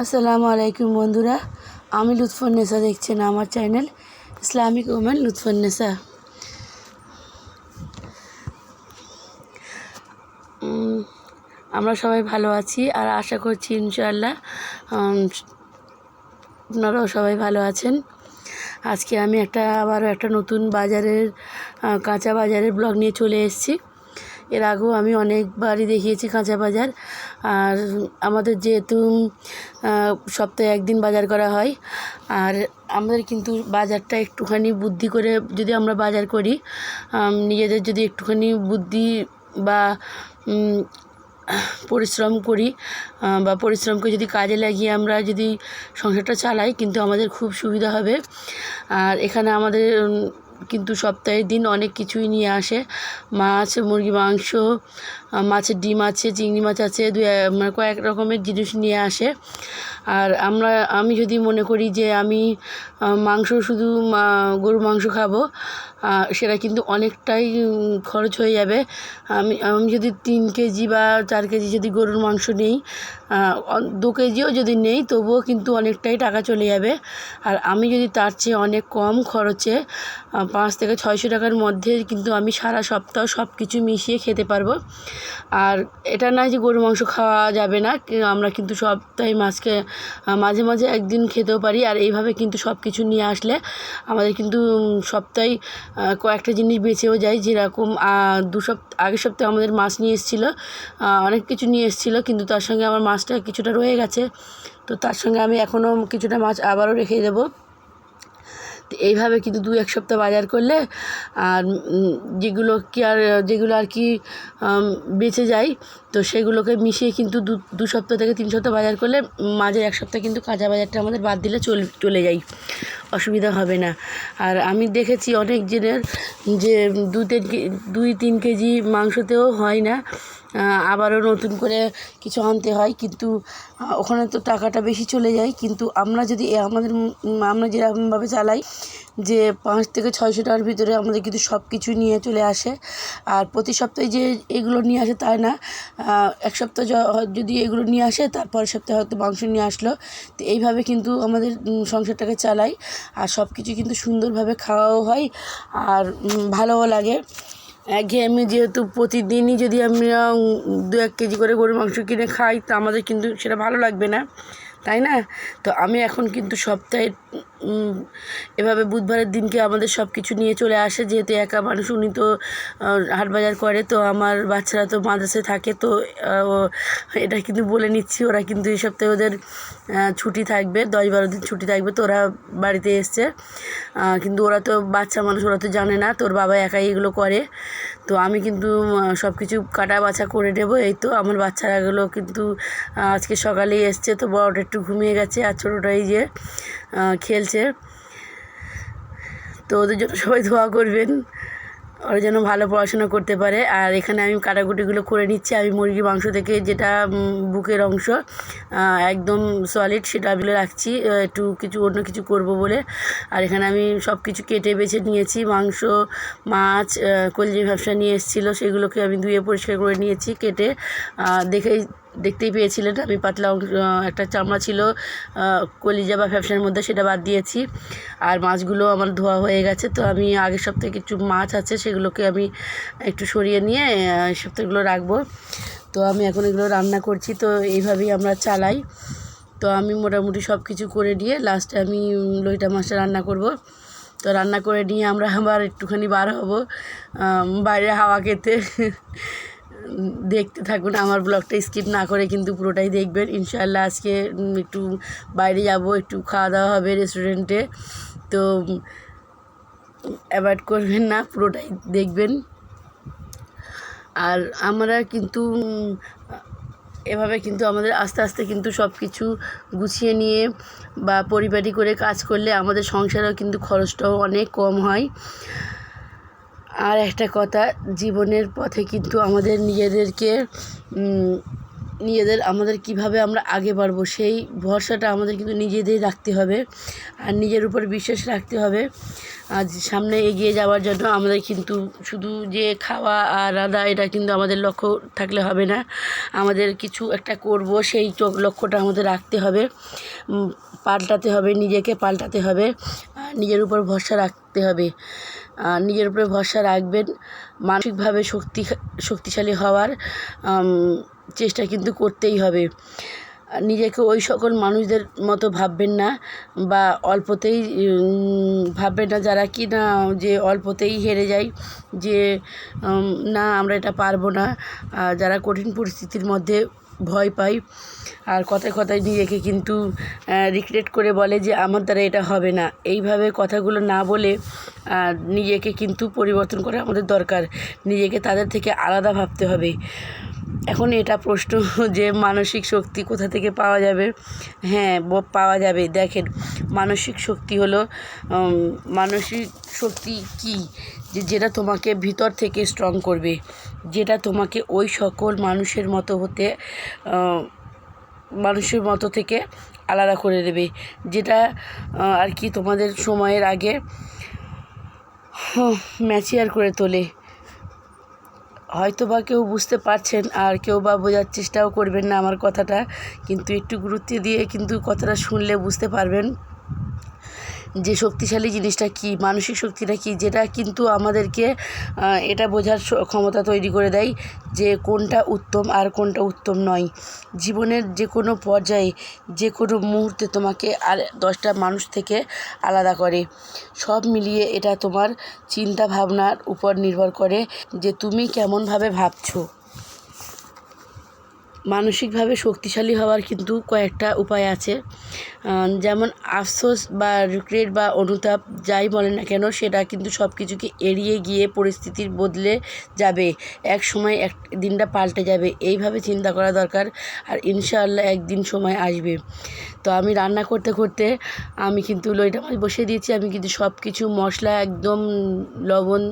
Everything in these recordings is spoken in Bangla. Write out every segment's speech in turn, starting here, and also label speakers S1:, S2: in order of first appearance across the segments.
S1: আসসালামু আলাইকুম বন্ধুরা, আমি লুৎফুন্নেসা, দেখছেন আমার চ্যানেল ইসলামিক ওমেন লুৎফুন্নেসা। আমরা সবাই ভালো আছি আর আশা করছি ইনশাআল্লাহ আপনারাও সবাই ভালো আছেন। আজকে আমি আবারও একটা নতুন কাঁচা বাজারের ব্লগ নিয়ে চলে এসেছি। এর আগেও আমি অনেকবারই দেখিয়েছি কাঁচা বাজার। আর আমাদের যেহেতু সপ্তাহে একদিন বাজার করা হয়, আর আমাদের কিন্তু বাজারটা একটুখানি বুদ্ধি করে যদি আমরা বাজার করি, নিজেদের যদি একটুখানি বুদ্ধি বা পরিশ্রম করি বা পরিশ্রমকে যদি কাজে লাগিয়ে আমরা যদি সংসারটা চালাই, কিন্তু আমাদের খুব সুবিধা হবে। আর এখানে আমাদের কিন্তু সপ্তাহের দিন অনেক কিছুই নিয়ে আসে। মাছ, মুরগি মাংস, মাছের ডিম আছে, চিংড়ি মাছ আছে, কয়েক রকমের জিনিস নিয়ে আসে। আর আমি যদি মনে করি যে আমি শুধু গরুর মাংস খাবো, সেটা কিন্তু অনেকটাই খরচ হয়ে যাবে। আমি যদি 3 কেজি বা 4 কেজি যদি গরুর মাংস নেই, 2 কেজিও যদি নেই, তবুও কিন্তু অনেকটাই টাকা চলে যাবে। আর আমি যদি তার চেয়ে অনেক কম খরচে 500 থেকে 600 টাকার মধ্যে কিন্তু আমি সারা সপ্তাহ সব কিছু মিশিয়ে খেতে পারবো। আর এটা নয় যে গরুর মাংস খাওয়া যাবে না, আমরা কিন্তু সপ্তাহে মাঝে মাঝে একদিন খেতেও পারি। আর এইভাবে কিন্তু সব কিছু নিয়ে আসলে আমাদের কিন্তু সপ্তাহে কয়েকটা জিনিস বেঁচেও যায়। যেরকম আগের সপ্তাহে আমাদের মাছ নিয়ে এসেছিলো, অনেক কিছু নিয়ে এসেছিলো, কিন্তু তার সঙ্গে আমার মাছটা কিছুটা রয়ে গেছে। তো তার সঙ্গে আমি এখনও কিছুটা মাছ আবারও রেখে দেবো। তো এইভাবে কিন্তু 2-1 সপ্তাহ বাজার করলে, আর যেগুলো আর কি বেঁচে যায়, তো সেগুলোকে মিশিয়ে কিন্তু 2 সপ্তাহ থেকে 3 সপ্তাহ বাজার করলে মাঝে 1 সপ্তাহ কিন্তু কাঁচা বাজারটা আমাদের বাদ দিলে চলে যায়, অসুবিধা হবে না। আর আমি দেখেছি অনেক জনের যে 2-3 কেজি মাংসতেও হয় না, আবারও নতুন করে কিছু আনতে হয়, কিন্তু ওখানে তো টাকাটা বেশি চলে যায়। কিন্তু আমরা যেরকমভাবে চালাই যে 500 থেকে 600 টাকার ভিতরে আমাদের কিন্তু সব কিছু নিয়ে চলে আসে। আর প্রতি সপ্তাহে যে এগুলো নিয়ে আসে তাই না, 1 সপ্তাহ যদি এগুলো নিয়ে আসে, তারপরের সপ্তাহে হয়তো মাংস নিয়ে আসলো। তো এইভাবে কিন্তু আমাদের সংসারটাকে চালাই। আর সব কিছু কিন্তু সুন্দরভাবে খাওয়াও হয় আর ভালোও লাগে। একঘেয়েমি যেহেতু প্রতিদিনই যদি আমরা 2-1 কেজি করে গরুর মাংস কিনে খাই, তা আমাদের কিন্তু সেটা ভালো লাগবে না, তাই না? তো আমি এখন কিন্তু সপ্তাহে এভাবে বুধবারের দিনকে আমাদের সব কিছু নিয়ে চলে আসে। যেহেতু একা মানুষ, উনি তো হাট বাজার করে, তো আমার বাচ্চারা তো মাদ্রাসায় থাকে। তো এটা কিন্তু বলে নিচ্ছি, ওরা কিন্তু এই সপ্তাহে ওদের ছুটি থাকবে, 10-12 দিন ছুটি থাকবে। তো ওরা বাড়িতে এসছে, কিন্তু ওরা তো বাচ্চা মানুষ, ওরা তো জানে না, তোর বাবা একাই এগুলো করে। তো আমি কিন্তু সব কিছু কাটা বাছা করে নেবো। এই তো আমার বাচ্চারাগুলো কিন্তু আজকে সকালেই এসছে, তো বড়টা একটু ঘুমিয়ে গেছে আর ছোটোটাই যে খেলছে। তো ওদের জন্য সবাই দোয়া করবেন, ওরা যেন ভালো পড়াশোনা করতে পারে। আর এখানে আমি কাটাকুটিগুলো করে নিচ্ছি। আমি মুরগির মাংস থেকে যেটা বুকের অংশ একদম সলিড, সেটা আমি রাখছি একটু অন্য কিছু করব বলে। আর এখানে আমি সব কিছু কেটে বেছে নিয়েছি। মাংস, মাছ, কলজি ব্যবসা নিয়ে এসেছিলো, সেগুলোকে আমি ধুয়ে পরিষ্কার করে নিয়েছি কেটে। দেখতেই পেয়েছিলেন আমি পাতলা একটা চামড়া ছিল কলিজা বা ব্যবসার মধ্যে, সেটা বাদ দিয়েছি। আর মাছগুলো আমার ধোয়া হয়ে গেছে। তো আমি আগের সপ্তাহে কিছু মাছ আছে, সেগুলোকে আমি একটু সরিয়ে নিয়ে সপ্তাহগুলো রাখবো। তো আমি এখন এগুলো রান্না করছি। তো এইভাবেই আমরা চালাই। তো আমি মোটামুটি সব কিছু করে নিয়ে লাস্টে আমি লইটা মাছটা রান্না করব। তো রান্না করে নিয়ে আমরা আবার একটুখানি বার হব বাইরে হাওয়া খেতে। দেখতে থাকুন, আমার ব্লগটা স্কিপ না করে কিন্তু পুরোটাই দেখবেন। ইনশাআল্লাহ আজকে একটু বাইরে যাব, একটু খাওয়া দাওয়া হবে রেস্টুরেন্টে। তো অ্যাভয়েড করবেন না, পুরোটাই দেখবেন। আর আমরা কিন্তু এভাবে কিন্তু আমাদের আস্তে আস্তে কিন্তু সব কিছু গুছিয়ে নিয়ে বা পরিপাটি করে কাজ করলে আমাদের সংসারেও কিন্তু খরচটাও অনেক কম হয়। আর একটা কথা, জীবনের পথে কিন্তু আমাদের নিজেদেরকে নিজেদের আমাদের কিভাবে আমরা আগে বাড়বো সেই ভরসাটা আমাদের কিন্তু নিজেদের রাখতে হবে আর নিজের উপর বিশ্বাস রাখতে হবে। আজ সামনে এগিয়ে যাওয়ার জন্য আমাদের কিন্তু শুধু যে খাওয়া আর রাঁধা এটা কিন্তু আমাদের লক্ষ্য থাকলে হবে না, আমাদের কিছু একটা করব সেই লক্ষ্যটা আমাদের রাখতে হবে, পাল্টাতে হবে, নিজেকে পাল্টাতে হবে, নিজের উপর ভরসা রাখতে হবে। নিজের উপরে ভরসা রাখবেন, মানসিকভাবে শক্তিশালী হওয়ার চেষ্টা কিন্তু করতেই হবে। নিজেকে ওই সকল মানুষদের মতো ভাববেন না বা অল্পতেই ভাববেন না যারা কি না যে অল্পতেই হেরে যায়, যে না আমরা এটা পারবো না, যারা কঠিন পরিস্থিতির মধ্যে ভয় পায় আর কথায় কথায় নিজেকে কিন্তু রিগ্রেট করে বলে যে আমার দ্বারা এটা হবে না। এইভাবে কথাগুলো না বলে নিজেকে কিন্তু পরিবর্তন করা আমাদের দরকার, নিজেকে তাদের থেকে আলাদা ভাবতে হবে। এখন এটা প্রশ্ন যে মানসিক শক্তি কোথা থেকে পাওয়া যাবে? হ্যাঁ, পাওয়া যাবে। দেখেন, মানসিক শক্তি হলো মানসিক শক্তি কী, যেটা তোমাকে ভিতর থেকে স্ট্রং করবে, যেটা তোমাকে ওই সকল মানুষের মতো থেকে আলাদা করে দেবে, যেটা আর কি তোমাদের সময়ের আগে ম্যাচিওর করে তোলে। হয়তো বা কেউ বুঝতে পারছেন আর কেউ বা বোঝার চেষ্টাও করবেন না আমার কথাটা, কিন্তু একটু গুরুত্ব দিয়ে কিন্তু কথাটা শুনলে বুঝতে পারবেন যে শক্তিশালী জিনিসটা কী, মানসিক শক্তিটা কী, যেটা কিন্তু আমাদেরকে এটা বোঝার ক্ষমতা তৈরি করে দেয় যে কোনটা উত্তম আর কোনটা উত্তম নয়। জীবনের যে কোনো পর্যায়ে যে কোনো মুহূর্তে তোমাকে আর 10টা মানুষ থেকে আলাদা করে। সব মিলিয়ে এটা তোমার চিন্তা ভাবনার উপর নির্ভর করে যে তুমি কেমনভাবে ভাবছো। মানসিকভাবে শক্তিশালী হওয়ার কিন্তু কয়েকটা উপায় আছে, যেমন আফসোস বা রিগ্রেট বা অনুতাপ যাই বলেন না কেন, সেটা কিন্তু সব কিছুকে এড়িয়ে গিয়ে পরিস্থিতির বদলে যাবে, এক সময় দিনটা পাল্টে যাবে, এইভাবে চিন্তা করা দরকার। আর ইনশাআল্লাহ একদিন সময় আসবে। তো আমি রান্না করতে করতে আমি কিন্তু লইটা মাছ বসিয়ে দিয়েছি। আমি কিন্তু সব কিছু মশলা একদম লবণ,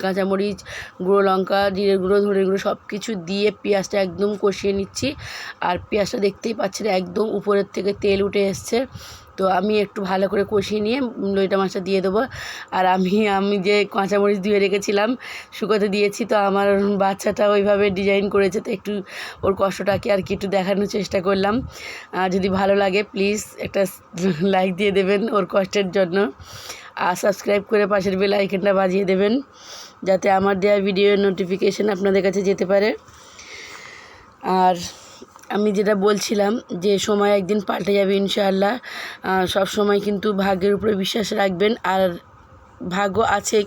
S1: কাঁচামরিচ, গুঁড়ো লঙ্কা, জিরে গুঁড়ো, ধনে গুঁড়ো সব কিছু দিয়ে পেঁয়াজটা একদম কষিয়ে নিচ্ছি। আর পেঁয়াজটা দেখতেই পাচ্ছেন একদম উপরের থেকে তেল উঠে এসছে। তো আমি একটু ভালো করে কষিয়ে নিয়ে লইটা মাছটা দিয়ে দেবো। আর আমি যে কাঁচামরিচ ধুয়ে রেখেছিলাম শুকোতে দিয়েছি, তো আমার বাচ্চাটা ওইভাবে ডিজাইন করেছে, তো একটু ওর কষ্টটাকে আর কি একটু দেখানোর চেষ্টা করলাম। যদি ভালো লাগে প্লিজ একটা লাইক দিয়ে দেবেন ওর কষ্টের জন্য, আর সাবস্ক্রাইব করে পাশের বেল আইকনটা বাজিয়ে দেবেন যাতে আমার দেওয়া ভিডিওর নোটিফিকেশান আপনাদের কাছে যেতে পারে। আর আমি যেটা বলছিলাম যে সময় একদিন পাল্টে যাবে ইনশাআল্লাহ। সব সময় কিন্তু ভাগ্যের উপরে বিশ্বাস রাখবেন। আর ভাগ্য আছে,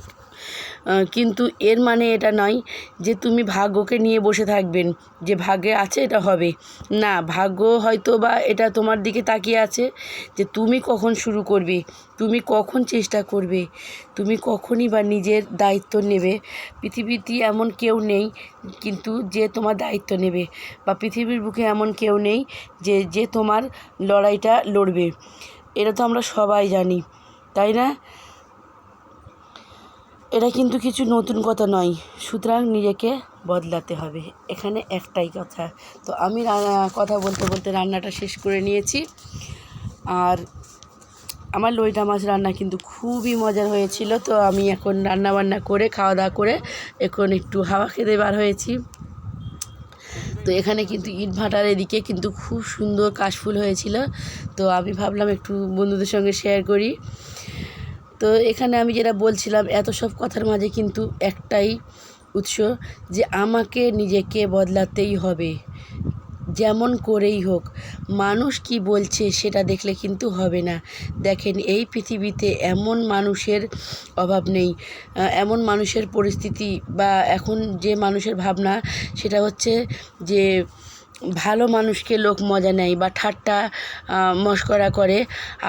S1: কিন্তু এর মানে এটা নয় যে তুমি ভাগ্যকে নিয়ে বসে থাকবেন যে ভাগ্যে আছে এটা হবে না। ভাগ্য হয়তো বা এটা তোমার দিকে তাকিয়ে আছে যে তুমি কখন শুরু করবে, তুমি কখন চেষ্টা করবে, তুমি কখনই বা নিজের দায়িত্ব নেবে। পৃথিবীতে এমন কেউ নেই কিন্তু যে তোমার দায়িত্ব নেবে, বা পৃথিবীর বুকে এমন কেউ নেই যে তোমার লড়াইটা লড়বে। এটা তো আমরা সবাই জানি, তাই না? এটা কিন্তু কিছু নতুন কথা নয়, সুতরাং নিজেকে বদলাতে হবে, এখানে একটাই কথা। তো আমি কথা বলতে বলতে রান্নাটা শেষ করে নিয়েছি। আর আমার লইটা মাছ রান্না কিন্তু খুবই মজার হয়েছিল। তো আমি এখন রান্নাবান্না করে খাওয়া দাওয়া করে এখন একটু হাওয়া খেতে বার হয়েছি। তো এখানে কিন্তু ইট ভাটার এদিকে কিন্তু খুব সুন্দর কাশফুল হয়েছিল, তো আমি ভাবলাম একটু বন্ধুদের সঙ্গে শেয়ার করি। তো এখানে আমি যেটা বলছিলাম এত সব কথার মাঝে কিন্তু একটাই উৎস যে আমাকে নিজেকে বদলাতেই হবে, যেমন করেই হোক। মানুষ কি বলছে সেটা দেখলে কিন্তু হবে না। দেখেন, এই পৃথিবীতে এমন মানুষের অভাব নেই, এমন মানুষের পরিস্থিতি বা এখন যে মানুষের ভাবনা সেটা হচ্ছে যে ভালো মানুষকে লোক মজা নেয় বা ঠাট্টা মশকরা করে।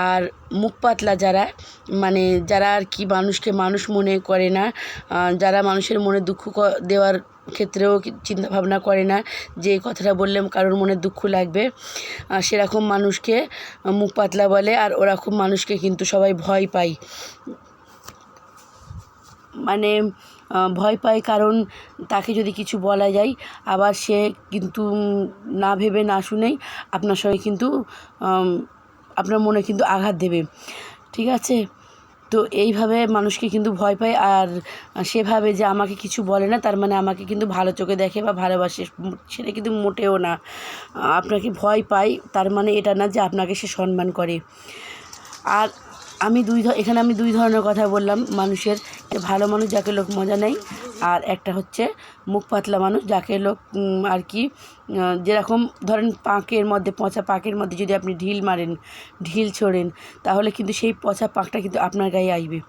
S1: আর মুখ পাতলা যারা আর কি মানুষকে মানুষ মনে করে না, যারা মানুষের মনে দুঃখ দেওয়ার ক্ষেত্রেও চিন্তা ভাবনা করে না যে এই কথাটা বললে কারোর মনে দুঃখ লাগবে, সেরকম মানুষকে মুখ পাতলা বলে। আর ওরকম মানুষকে কিন্তু সবাই ভয় পায়। ভয় পায়, কারণ তাকে যদি কিছু বলা যায় আবার সে কিন্তু না ভেবে না শুনেই আপনার সঙ্গে কিন্তু আপনার মনে কিন্তু আঘাত দেবে, ঠিক আছে? তো এইভাবে মানুষকে কিন্তু ভয় পায়, আর সে ভাবে যে আমাকে কিছু বলে না তার মানে আমাকে কিন্তু ভালো চোখে দেখে বা ভালোবাসে, সেটা কিন্তু মোটেও না। আপনাকে ভয় পায় তার মানে এটা না যে আপনাকে সে সম্মান করে। আর এখানে আমি দুই ধরনের কথা বললাম মানুষের, ভালো মানুষ যাকে লোক মজা নেয়, আর একটা হচ্ছে মুখ পাতলা মানুষ যাকে লোক আর কি যেরকম ধরেন পচা পাঁকের মধ্যে যদি আপনি ঢিল ছোড়েন তাহলে কিন্তু সেই পচা পাঁকটা কিন্তু আপনার গায়ে আসবে,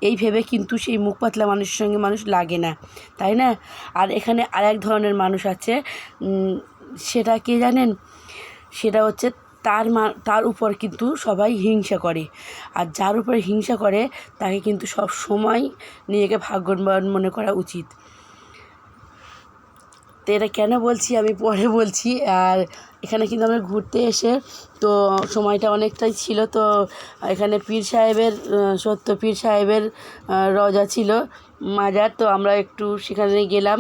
S1: এই ভেবে কিন্তু সেই মুখ পাতলা মানুষের সঙ্গে মানুষ লাগে না, তাই না? আর এখানে আরেক ধরনের মানুষ আছে, সেটা কে জানেন? সেটা হচ্ছে তার উপর কিন্তু সবাই হিংসা করে, আর যার উপরে হিংসা করে তাকে কিন্তু সব সময় নিজেকে ভাগ্যবান মনে করা উচিত। তো এটা কেন বলছি আমি পরে বলছি। আর এখানে কিন্তু আমরা ঘুরতে এসে তো সময়টা অনেকটাই ছিল, তো এখানে সত্য পীর সাহেবের রওজা ছিল, মাজার, তো আমরা একটু সেখানে গেলাম,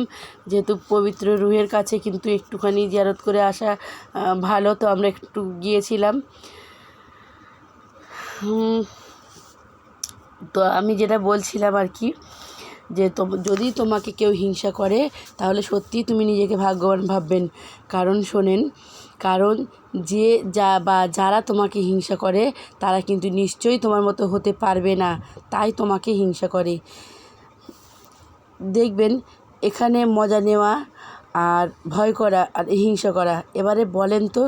S1: যেহেতু পবিত্র রুহের কাছে কিন্তু একটুখানি জিয়ারত করে আসা ভালো, তো আমরা একটু গিয়েছিলাম। তো আমি যেটা বলছিলাম আর কি, যে যদি তোমাকে কেউ হিংসা করে তাহলে সত্যিই তুমি নিজেকে ভাগ্যবান ভাববেন, কারণ শোনেন, কারণ যারা তোমাকে হিংসা করে তারা কিন্তু নিশ্চয়ই তোমার মতো হতে পারবে না, তাই তোমাকে হিংসা করে। দেখবেন এখানে মজা নেওয়া আর ভয় করা আর হিংসা করা, এবারে বলেন তো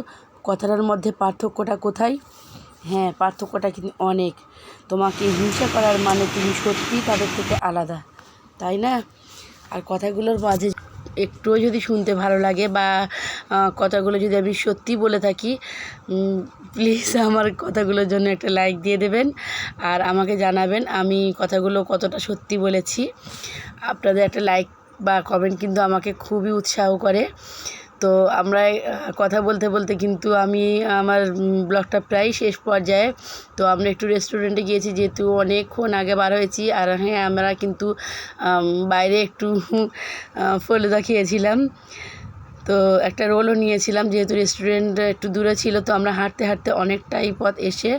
S1: কথাটার মধ্যে পার্থক্যটা কোথায়? হ্যাঁ, পার্থক্যটা কিন্তু অনেক। তোমাকে হিংসা করার মানে তুমি সত্যিই তাদের থেকে আলাদা, তাই না? আর কথাগুলোর মাঝে একটুও যদি শুনতে ভালো লাগে বা কথাগুলো যদি আমি সত্যি বলে থাকি, প্লিজ আমার কথাগুলোর জন্য একটা লাইক দিয়ে দেবেন, আর আমাকে জানাবেন আমি কথাগুলো কতটা সত্যি বলেছি। আপনাদের একটা লাইক বা কমেন্ট কিন্তু আমাকে খুবই উৎসাহ করে। তো আমরা কথা বলতে বলতে কিন্তু আমার ব্লগটা প্রায় শেষ পর্যায়ে। তো আমরা একটু রেস্টুরেন্টে গিয়েছি, যেহেতু অনেকক্ষণ আগে বার হয়েছি, আর হ্যাঁ আমরা কিন্তু বাইরে একটু ফলুদা খেয়েছিলাম, তো একটা রোলও নিয়েছিলাম, যেহেতু রেস্টুরেন্ট একটু দূরে ছিল। তো আমরা হাঁটতে হাঁটতে অনেকটাই পথ এসে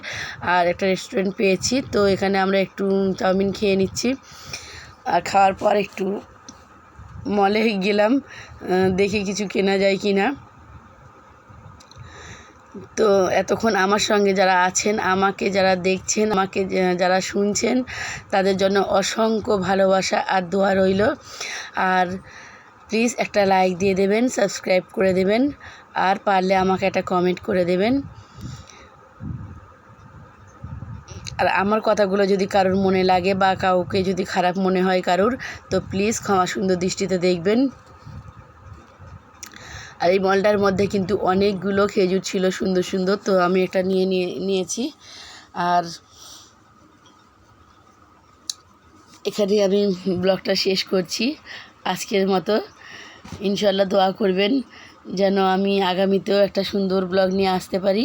S1: আর একটা রেস্টুরেন্ট পেয়েছি, তো এখানে আমরা একটু চাউমিন খেয়ে নিচ্ছি, আর খাওয়ার পর একটু মলে গেলাম, দেখি কিছু কেনা যায় কি না। তো এতক্ষণ আমার সঙ্গে যারা আছেন, আমাকে যারা দেখছেন, আমাকে যারা শুনছেন, তাদের জন্য অসংখ্য ভালোবাসা আর দোয়া রইল। আর প্লিজ একটা লাইক দিয়ে দেবেন, সাবস্ক্রাইব করে দেবেন, আর পারলে আমাকে একটা কমেন্ট করে দেবেন। আর আমার কথাগুলো যদি কারোর মনে লাগে বা কাউকে যদি খারাপ মনে হয় কারোর, তো প্লিজ ক্ষমা সুন্দর দৃষ্টিতে দেখবেন। আর এই মলটার মধ্যে কিন্তু অনেকগুলো খেজুর ছিল সুন্দর সুন্দর, তো আমি একটা নিয়েছি। আর এখানে আমি ব্লগটা শেষ করছি আজকের মতো। ইনশাল্লাহ দোয়া করবেন যেন আমি আগামীতেও একটা সুন্দর ব্লগ নিয়ে আসতে পারি।